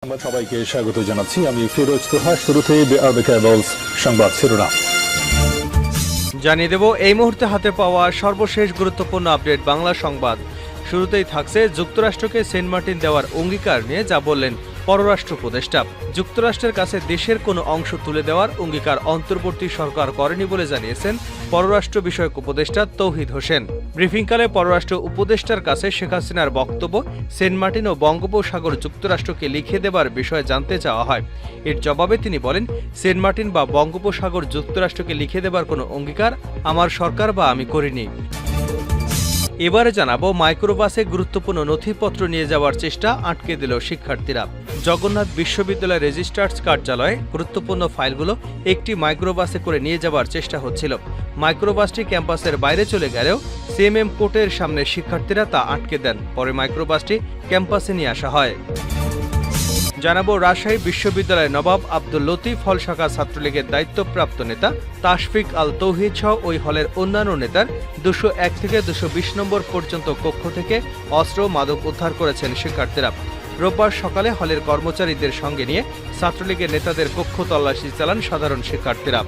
সংবাদ সবাইকে স্বাগত জানাচ্ছি। আমি ফিরোজ তোহা। শুরুতেই সংবাদ শিরোনাম জানিয়ে দেব এই মুহূর্তে হাতে পাওয়া সর্বশেষ গুরুত্বপূর্ণ আপডেট বাংলা সংবাদ। শুরুতেই থাকছে যুক্তরাষ্ট্রকে সেন্ট মার্টিন দেওয়ার অঙ্গীকার নিয়ে যা বললেন পররাষ্ট্র উপদেষ্টা। যুক্তরাষ্ট্রের কাছে দেশের কোনো অংশ তুলে দেওয়ার অঙ্গীকার অন্তর্বর্তী সরকার করেনি বলে জানিয়েছেন পররাষ্ট্র বিষয়ক উপদেষ্টা তৌহিদ হোসেন। ব্রিফিংকালে পররাষ্ট্র উপদেষ্টার কাছে শেখ হাসিনার বক্তব্য সেন্ট মার্টিন ও বঙ্গোপসাগর যুক্তরাষ্ট্রকে লিখে দেবার বিষয়ে জানতে চাওয়া হয়। এর জবাবে তিনি বলেন, সেন্ট মার্টিন বা বঙ্গোপসাগর যুক্তরাষ্ট্রকে লিখে দেবার কোনো অঙ্গীকার আমার সরকার বা আমি করিনি। এবারে জানাবো মাইক্রোবাসে গুরুত্বপূর্ণ নথিপত্র নিয়ে যাওয়ার চেষ্টা আটকে দিল শিক্ষার্থীরা। জগন্নাথ বিশ্ববিদ্যালয় রেজিস্ট্রার্স কার্যালয়ে গুরুত্বপূর্ণ ফাইলগুলো একটি মাইক্রোবাসে করে নিয়ে যাওয়ার চেষ্টা হচ্ছিল। মাইক্রোবাসটি ক্যাম্পাসের বাইরে চলে গেলেও সিএমএম কোর্টের সামনে শিক্ষার্থীরা তা আটকে দেন। পরে মাইক্রোবাসটি ক্যাম্পাসে নিয়ে আসা হয়। জানাবো রাজশাহী বিশ্ববিদ্যালয়ের নবাব আব্দুল লতিফ হল শাখা ছাত্রলীগের দায়িত্বপ্রাপ্ত নেতা তাশফিক আল তৌহিদ সহ ওই হলের অন্যান্য নেতার 201 থেকে 220 নম্বর পর্যন্ত কক্ষ থেকে অস্ত্র মাদক উদ্ধার করেছেন শিক্ষার্থীরা। রোববার সকালে হলের কর্মচারীদের সঙ্গে নিয়ে ছাত্রলীগের নেতাদের কক্ষ তল্লাশি চালান সাধারণ শিক্ষার্থীরা।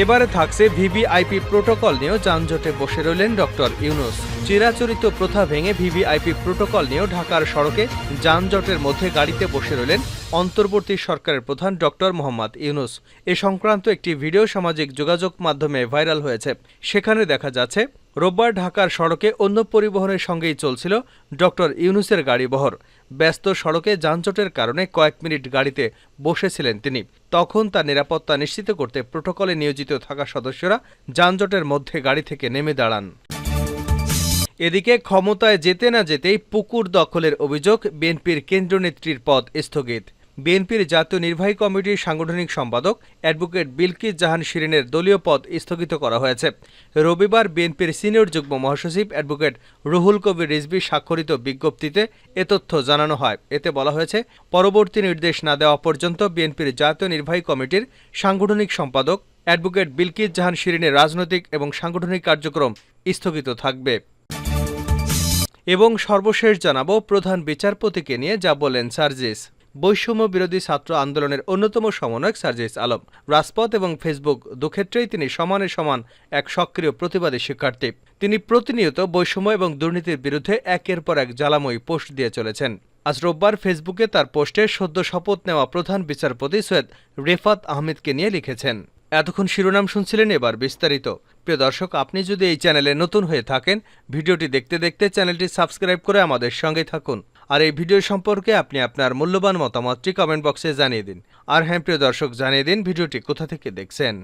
এবারে থাকছে ভিভিআইপি প্রোটোকল নিয়েও যানজটে বসে রইলেন ডক্টর ইউনূস। চিরাচরিত প্রথা ভেঙে ভিভিআইপি প্রোটোকল নিয়েও ঢাকার সড়কে যানজটের মধ্যে গাড়িতে বসে রইলেন অন্তর্বর্তী সরকারের প্রধান ডক্টর মোহাম্মদ ইউনূস। এ সংক্রান্ত একটি ভিডিও সামাজিক যোগাযোগ মাধ্যমে ভাইরাল হয়েছে। সেখানে দেখা যাচ্ছে রোববার ঢাকার সড়কে অন্য পরিবহনের সঙ্গেই চলছিল ডক্টর ইউনূসের গাড়িবহর। ব্যস্ত সড়কে যানজটের কারণে কয়েক মিনিট গাড়িতে বসেছিলেন তিনি। তখন তার নিরাপত্তা নিশ্চিত করতে প্রোটোকলে নিয়োজিত থাকা সদস্যরা যানজটের মধ্যে গাড়ি থেকে নেমে দাঁড়ান। এদিকে ক্ষমতায় যেতে না যেতেই পুকুর দখলের অভিযোগ বিএনপির কেন্দ্রীয় নেত্রীর পদ স্থগিত। বিএনপির জাতীয় নির্বাহী কমিটির সাংগঠনিক সম্পাদক অ্যাডভোকেট বিলকিস জাহান শিরিনের দলীয় পদ স্থগিত করা হয়েছে। রবিবার বিএনপির সিনিয়র যুগ্ম মহাসচিব অ্যাডভোকেট রুহুল কবির রিজভী স্বাক্ষরিত বিজ্ঞপ্তিতে এ তথ্য জানানো হয়। এতে বলা হয়েছে, পরবর্তী নির্দেশ না দেওয়া পর্যন্ত বিএনপির জাতীয় নির্বাহী কমিটির সাংগঠনিক সম্পাদক অ্যাডভোকেট বিলকিস জাহান শিরিনের রাজনৈতিক এবং সাংগঠনিক কার্যক্রম স্থগিত থাকবে। এবং সর্বশেষ জানাবো প্রধান বিচারপতিকে নিয়ে যা বললেন সার্জিস। বৈষম্য বিরোধী ছাত্র আন্দোলনের অন্যতম সমন্বয়ক সার্জিস আলম। রাজপথ এবং ফেসবুক দুক্ষেত্রেই তিনি সমানে সমান এক সক্রিয় প্রতিবাদী শিক্ষার্থী। তিনি প্রতিনিয়ত বৈষম্য এবং দুর্নীতির বিরুদ্ধে একের পর এক জ্বালাময়ী পোস্ট দিয়ে চলেছেন। আজ রোববার ফেসবুকে তার পোস্টে সদ্য শপথ নেওয়া প্রধান বিচারপতি সৈয়দ রেফাত আহমেদকে নিয়ে লিখেছেন। এতক্ষণ শিরোনাম শুনছিলেন, এবার বিস্তারিত। প্রিয় দর্শক, আপনি যদি এই চ্যানেলে নতুন হয়ে থাকেন, ভিডিওটি দেখতে দেখতে চ্যানেলটি সাবস্ক্রাইব করে আমাদের সঙ্গে থাকুন। আর এই ভিডিও সম্পর্কে আপনি আপনার মূল্যবান মতামতটি কমেন্ট বক্সে জানিয়ে দিন। আর হ্যাঁ প্রিয় দর্শক, জানিয়ে দিন ভিডিওটি কোথা থেকে দেখছেন।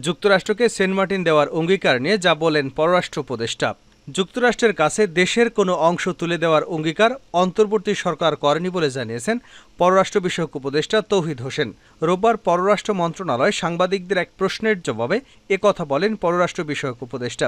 যুক্তরাষ্ট্রকে সেন্ট মার্টিন দেওয়ার অঙ্গীকার নিয়ে যা বলেন পররাষ্ট্র উপদেষ্টা। যুক্তরাষ্ট্রের কাছে দেশের কোনো অংশ তুলে দেওয়ার অঙ্গীকার অন্তর্বর্তী সরকার করেনি বলে জানিয়েছেন পররাষ্ট্র বিষয়ক উপদেষ্টা তৌহিদ হোসেন। রোববার পররাষ্ট্র মন্ত্রণালয় সাংবাদিকদের এক প্রশ্নের জবাবে একথা বলেন পররাষ্ট্র বিষয়ক উপদেষ্টা।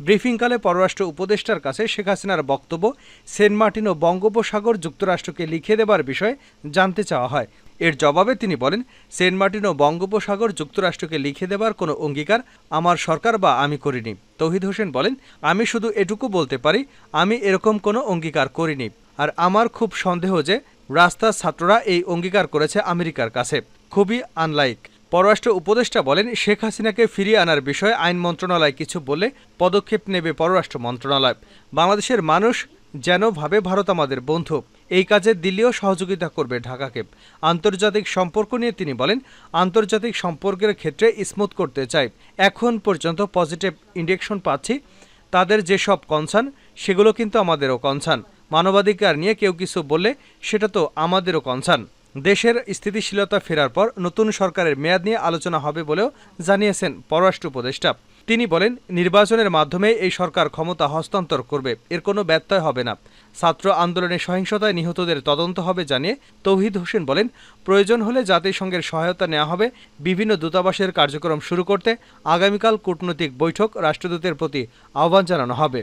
ব্রিফিংকালে পররাষ্ট্র উপদেষ্টার কাছে শেখ হাসিনার বক্তব্য সেন্ট মার্টিন ও বঙ্গোপসাগর যুক্তরাষ্ট্রকে লিখে দেবার বিষয়ে জানতে চাওয়া হয়। এর জবাবে তিনি বলেন, সেন্ট মার্টিন ও বঙ্গোপসাগর যুক্তরাষ্ট্রকে লিখে দেবার কোনো অঙ্গীকার আমার সরকার বা আমি করিনি। তৌহিদ হোসেন বলেন, আমি শুধু এটুকু বলতে পারি, আমি এরকম কোনো অঙ্গীকার করিনি। আর আমার খুব সন্দেহ যে রাস্তার ছাত্ররা এই অঙ্গীকার করেছে আমেরিকার কাছে। খুবই আনলাইক। পররাষ্ট্র উপদেষ্টা বলেন, শেখ হাসিনাকে ফিরিয়ে আনার বিষয়ে আইন মন্ত্রণালয় কিছু বললে পদক্ষেপ নেবে পররাষ্ট্র মন্ত্রণালয়। বাংলাদেশের মানুষ যেন ভাবে ভারত আমাদের বন্ধু। এই কাজে দিল্লিও সহযোগিতা করবে ঢাকাকে। আন্তর্জাতিক সম্পর্ক নিয়ে তিনি বলেন, আন্তর্জাতিক সম্পর্কের ক্ষেত্রে স্মুথ করতে চাই। এখন পর্যন্ত পজিটিভ ইন্ডেকশন পাচ্ছি। তাদের যেসব কনসার্ন সেগুলো কিন্তু আমাদেরও কনসার্ন। মানবাধিকার নিয়ে কেউ কিছু বললে সেটা তো আমাদেরও কনসার্ন। দেশের স্থিতিশীলতা ফেরার পর নতুন সরকারের মেয়াদ নিয়ে আলোচনা হবে বলেও জানিয়েছেন পররাষ্ট্র উপদেষ্টা। তিনি বলেন, নির্বাচনের মাধ্যমে এই সরকার ক্ষমতা হস্তান্তর করবে, এর কোনো ব্যত্যয় হবে না। ছাত্র আন্দোলনে সহিংসতায় নিহতদের তদন্ত হবে জানিয়ে তৌহিদ হোসেন বলেন, প্রয়োজন হলে জাতিসংঘের সহায়তা নেওয়া হবে। বিভিন্ন দূতাবাসের কার্যক্রম শুরু করতে আগামীকাল কূটনৈতিক বৈঠক রাষ্ট্রদূতের প্রতি আহ্বান জানানো হবে।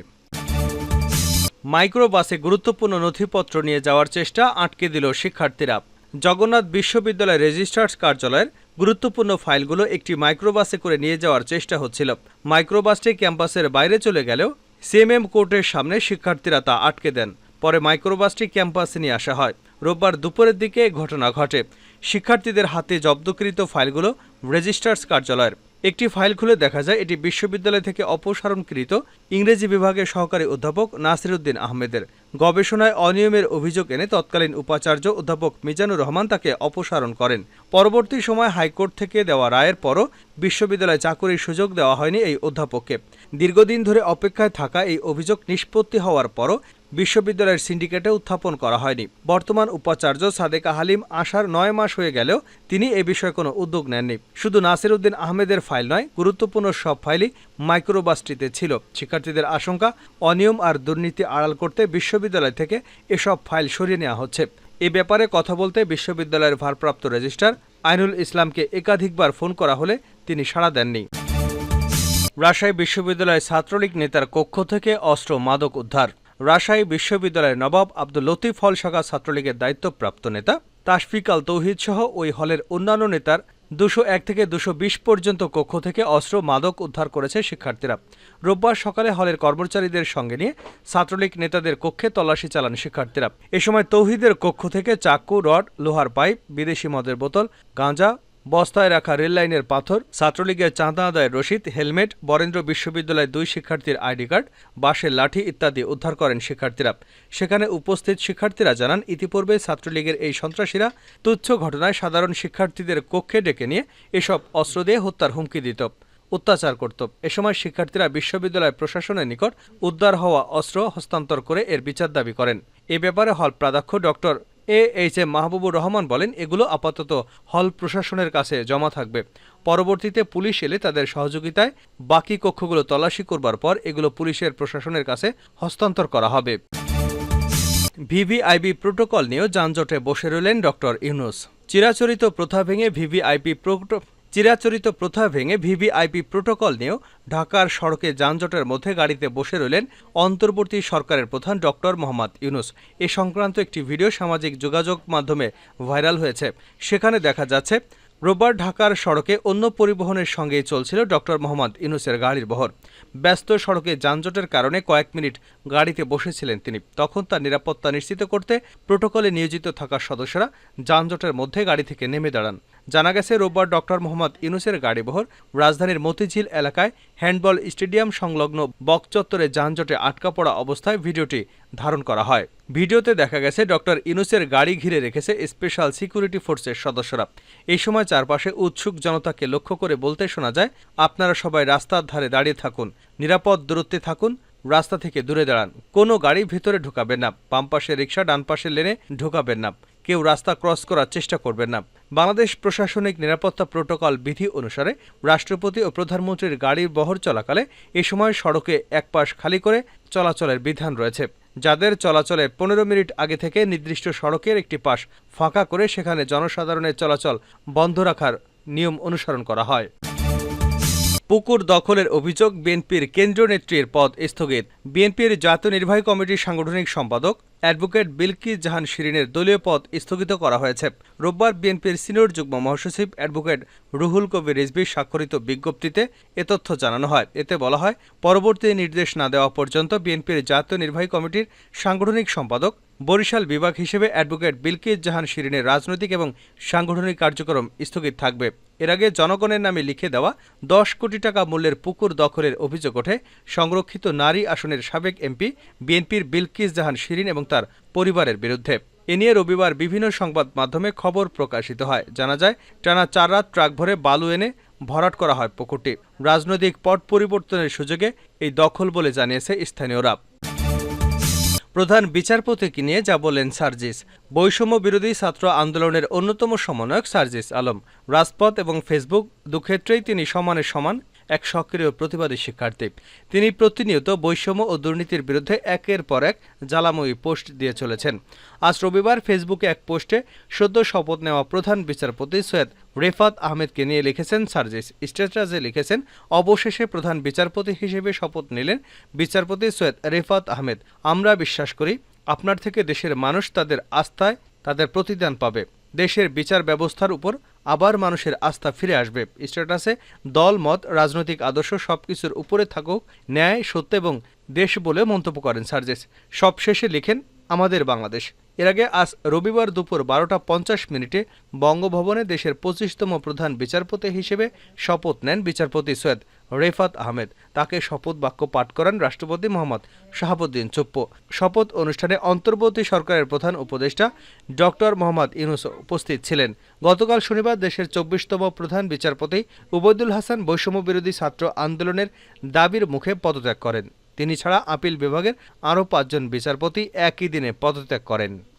মাইক্রোবাসে গুরুত্বপূর্ণ নথিপত্র নিয়ে যাওয়ার চেষ্টা আটকে দিল শিক্ষার্থীরা। জগন্নাথ বিশ্ববিদ্যালয় রেজিস্ট্রার্স কার্যালয়ের গুরুত্বপূর্ণ ফাইলগুলো একটি মাইক্রোবাসে করে নিয়ে যাওয়ার চেষ্টা হচ্ছিল। মাইক্রোবাসটি ক্যাম্পাসের বাইরে চলে গেলেও সিএমএম কোর্টের সামনে শিক্ষার্থীরা তা আটকে দেন। পরে মাইক্রোবাসটি ক্যাম্পাসে নিয়ে আসা হয়। রোববার দুপুরের দিকে ঘটনা ঘটে। শিক্ষার্থীদের হাতে জব্দকৃত ফাইলগুলো রেজিস্ট্রার্স কার্যালয়ের। একটি ফাইল খুলে দেখা যায় এটি বিশ্ববিদ্যালয় থেকে অপসারণকৃত ইংরেজি বিভাগের সহকারী অধ্যাপক নাসিরউদ্দিন আহমেদের। গবেষণায় অনিয়মের অভিযোগ এনে তৎকালীন উপাচার্য অধ্যাপক মিজানুর রহমান তাকে অপসারণ করেন। পরবর্তী সময় হাইকোর্ট থেকে দেওয়া রায়ের পরও বিশ্ববিদ্যালয়ে চাকরির সুযোগ দেওয়া হয়নি এই অধ্যাপককে। দীর্ঘদিন ধরে অপেক্ষায় থাকা এই অভিযোগ নিষ্পত্তি হওয়ার পরও বিশ্ববিদ্যালয়ের সিন্ডিকেটে উত্থাপন করা হয়নি। বর্তমান উপাচার্য সাদেকা হালিম আসার 9 মাস হয়ে গেলেও তিনি এ বিষয়ে কোনো উদ্যোগ নেননি। শুধু নাসিরউদ্দিন আহমেদের ফাইল নয়, গুরুত্বপূর্ণ সব ফাইলই মাইক্রোবাসটিতে ছিল। শিক্ষার্থীদের আশঙ্কা, অনিয়ম আর দুর্নীতি আড়াল করতে বিশ্ববিদ্যালয় থেকে এসব ফাইল সরিয়ে নেওয়া হচ্ছে। এ ব্যাপারে কথা বলতে বিশ্ববিদ্যালয়ের ভারপ্রাপ্ত রেজিস্ট্রার আইনুল ইসলামকে একাধিকবার ফোন করা হলে তিনি সাড়া দেননি। রাজশাহী বিশ্ববিদ্যালয়ের ছাত্রলীগ নেতার কক্ষ থেকে অস্ত্র মাদক উদ্ধার। রাজশাহী বিশ্ববিদ্যালয়ের নবাব আব্দুল লতিফ হল শাখা ছাত্রলীগের দায়িত্বপ্রাপ্ত নেতা তাশফিক আল তৌহিদ সহ ওই হলের অন্যান্য নেতার 201 থেকে 220 পর্যন্ত কক্ষ থেকে অস্ত্র মাদক উদ্ধার করেছে শিক্ষার্থীরা। রোববার সকালে হলের কর্মচারীদের সঙ্গে নিয়ে ছাত্রলীগ নেতাদের কক্ষে তল্লাশি চালান শিক্ষার্থীরা। এ সময় তৌহিদের কক্ষ থেকে চাকু, রড, লোহার পাইপ, বিদেশি মদের বোতল, গাঁজা, বস্তায় রাখা রেললাইনের পাথর, ছাত্রলীগের চাঁদা আদায়ের রসিদ, হেলমেট, বরেন্দ্র বিশ্ববিদ্যালয়ের 2 শিক্ষার্থীর আইডি কার্ড, বাঁশের লাঠি ইত্যাদি উদ্ধার করেন শিক্ষার্থীরা। সেখানে উপস্থিত শিক্ষার্থীরা জানান, ইতিপূর্বে ছাত্রলীগের এই সন্ত্রাসীরা তুচ্ছ ঘটনায় সাধারণ শিক্ষার্থীদের কক্ষে ডেকে নিয়ে এসব অস্ত্র দিয়ে হত্যার হুমকি দিত, অত্যাচার করত। এ সময় শিক্ষার্থীরা বিশ্ববিদ্যালয় প্রশাসনের নিকট উদ্ধার হওয়া অস্ত্র হস্তান্তর করে এর বিচার দাবি করেন। এ ব্যাপারে হল প্রাধ্যক্ষ ডক্টর AHM মাহবুবুর রহমান বলেন, এগুলো আপাতত হল প্রশাসনের কাছে জমা থাকবে। পরবর্তীতে পুলিশ এলে তাদের সহযোগিতায় বাকি কক্ষগুলো তল্লাশি করবার পর এগুলো পুলিশের প্রশাসনের কাছে হস্তান্তর করা হবে। ভিভিআইপি প্রোটোকল নিয়েও যানজটে বসে রইলেন ডক্টর ইউনূস। চিরাচরিত প্রথা ভেঙে ভিভিআইপি প্রোটোকল নিয়েও ঢাকার সড়কে যানজটের মধ্যে গাড়িতে বসে রইলেন অন্তর্বর্তী সরকারের প্রধান ডক্টর মোহাম্মদ ইউনূস। এ সংক্রান্ত একটি ভিডিও সামাজিক যোগাযোগ মাধ্যমে ভাইরাল হয়েছে। সেখানে দেখা যাচ্ছে রোববার ঢাকার সড়কে অন্য পরিবহনের সঙ্গেই চলছিল ডক্টর মোহাম্মদ ইউনূসের গাড়ির বহর। ব্যস্ত সড়কে যানজটের কারণে কয়েক মিনিট গাড়িতে বসেছিলেন তিনি। তখন তার নিরাপত্তা নিশ্চিত করতে প্রোটোকলে নিয়োজিত থাকা সদস্যরা যানজটের মধ্যে গাড়ি থেকে নেমে দাঁড়ান। জানা গেছে, রোববার ডক্টর মোহাম্মদ ইউনূসের গাড়িবহর রাজধানীর মতিঝিল এলাকায় হ্যান্ডবল স্টেডিয়াম সংলগ্ন বকচত্বরে যানজটে আটকা পড়া অবস্থায় ভিডিওটি ধারণ করা হয়। ভিডিওতে দেখা গেছে ডক্টর ইউনূসের গাড়ি ঘিরে রেখেছে স্পেশাল সিকিউরিটি ফোর্সের সদস্যরা। এই সময় চারপাশে উৎসুক জনতাকে লক্ষ্য করে বলতে শোনা যায়, আপনারা সবাই রাস্তার ধারে দাঁড়িয়ে থাকুন, নিরাপদ দূরত্বে থাকুন, রাস্তা থেকে দূরে দাঁড়ান, কোনো গাড়ি ভিতরে ঢোকাবেন না, বাম পাশে রিকশা, ডান পাশের লেনে ঢোকাবেন না, কেউ রাস্তা ক্রস করার চেষ্টা করবেন না। বাংলাদেশ প্রশাসনিক নিরাপত্তা প্রোটোকল বিধি অনুসারে রাষ্ট্রপতি ও প্রধানমন্ত্রীর গাড়ির বহর চলাকালে এ সময় সড়কে এক পাশ খালি করে চলাচলের বিধান রয়েছে। যাদের চলাচলে 15 মিনিট আগে থেকে নির্দিষ্ট সড়কের একটি পাশ ফাঁকা করে সেখানে জনসাধারণের চলাচল বন্ধ রাখার নিয়ম অনুসরণ করা হয়। পুকুর দখলের অভিযোগ, বিএনপির কেন্দ্রীয় নেত্রীর পদ স্থগিত। বিএনপির জাতীয় নির্বাহী কমিটির সাংগঠনিক সম্পাদক অ্যাডভোকেট বিলকিস জাহান শিরিনের দলীয় পদ স্থগিত করা হয়েছে। রোববার বিএনপির সিনিয়র যুগ্ম মহাসচিব অ্যাডভোকেট রুহুল কবির রিজভীর স্বাক্ষরিত বিজ্ঞপ্তিতে এ তথ্য জানানো হয়। এতে বলা হয়, পরবর্তী নির্দেশ না দেওয়া পর্যন্ত বিএনপির জাতীয় নির্বাহী কমিটির সাংগঠনিক সম্পাদক বরিশাল বিভাগ হিসেবে অ্যাডভোকেট বিলকিস জাহান শিরিনের রাজনৈতিক এবং সাংগঠনিক কার্যক্রম স্থগিত থাকবে। এর আগে জনগণের নামে লিখে দেওয়া 10 কোটি টাকা মূল্যের পুকুর দখলের অভিযোগ ওঠে সংরক্ষিত নারী আসনের সাবেক এমপি বিএনপির বিলকিস জাহান শিরিন এবং তার পরিবারের বিরুদ্ধে। এ নিয়ে রবিবার বিভিন্ন সংবাদ মাধ্যমে খবর প্রকাশিত হয়। জানা যায়, টানা 4 রাত ট্রাক ভরে বালু এনে ভরাট করা হয় পুকুরটি। রাজনৈতিক পট পরিবর্তনের সুযোগে এই দখল বলে জানিয়েছে স্থানীয়রা। প্রধান বিচারপতিকে নিয়ে যা বললেন সার্জিস। বৈষম্য বিরোধী ছাত্র আন্দোলনের অন্যতম সমন্বয়ক সার্জিস আলম। রাজপথ এবং ফেসবুক দুক্ষেত্রেই তিনি সমান এক সক্রিয় প্রতিবাদী শিক্ষার্থী। তিনি প্রতিনিয়ত বৈষম্য ও দুর্নীতির বিরুদ্ধে একের পর এক জ্বালাময়ী পোস্ট দিয়ে চলেছেন। আজ রবিবার ফেসবুকে এক পোস্টে সদ্য শপথ নেওয়া প্রধান বিচারপতি সৈয়দ রেফাত আহমেদকে নিয়ে লিখেছেন সার্জিস। স্ট্যাটাসে লিখেছেন, অবশেষে প্রধান বিচারপতি হিসেবে শপথ নিলেন বিচারপতি সৈয়দ রেফাত আহমেদ। আমরা বিশ্বাস করি, আপনার থেকে দেশের মানুষ তাদের আস্থায় তাদের প্রতিদান পাবে। দেশের বিচার ব্যবস্থার উপর আবার মানুষের আস্থা ফিরে আসবে। স্ট্যাটাসে দল, মত, রাজনৈতিক আদর্শ সবকিছুর উপরে থাকুক ন্যায়, সত্য এবং দেশ বলে মন্তব্য করেন সার্জিস। সবশেষে লিখেন, আমাদের বাংলাদেশ। এর আগে আজ রবিবার দুপুর 12:50 বঙ্গভবনে দেশের 25তম প্রধান বিচারপতি হিসেবে শপথ নেন বিচারপতি সৈয়দ রেফাত আহমেদ। তাকে শপথ বাক্য পাঠ করান রাষ্ট্রপতি মোহাম্মদ শাহাবুদ্দিন চুপ্পু। শপথ অনুষ্ঠানে অন্তর্বর্তী সরকারের প্রধান উপদেষ্টা ডক্টর মোহাম্মদ ইউনূস উপস্থিত ছিলেন। গতকাল শনিবার দেশের 24তম প্রধান বিচারপতি উবাইদুল হাসান বৈষম্য বিরোধী ছাত্র আন্দোলনের দাবির মুখে পদত্যাগ করেন। তিনি ছাড়া আপিল বিভাগের আরও 5 জন বিচারপতি একই দিনে পদত্যাগ করেন।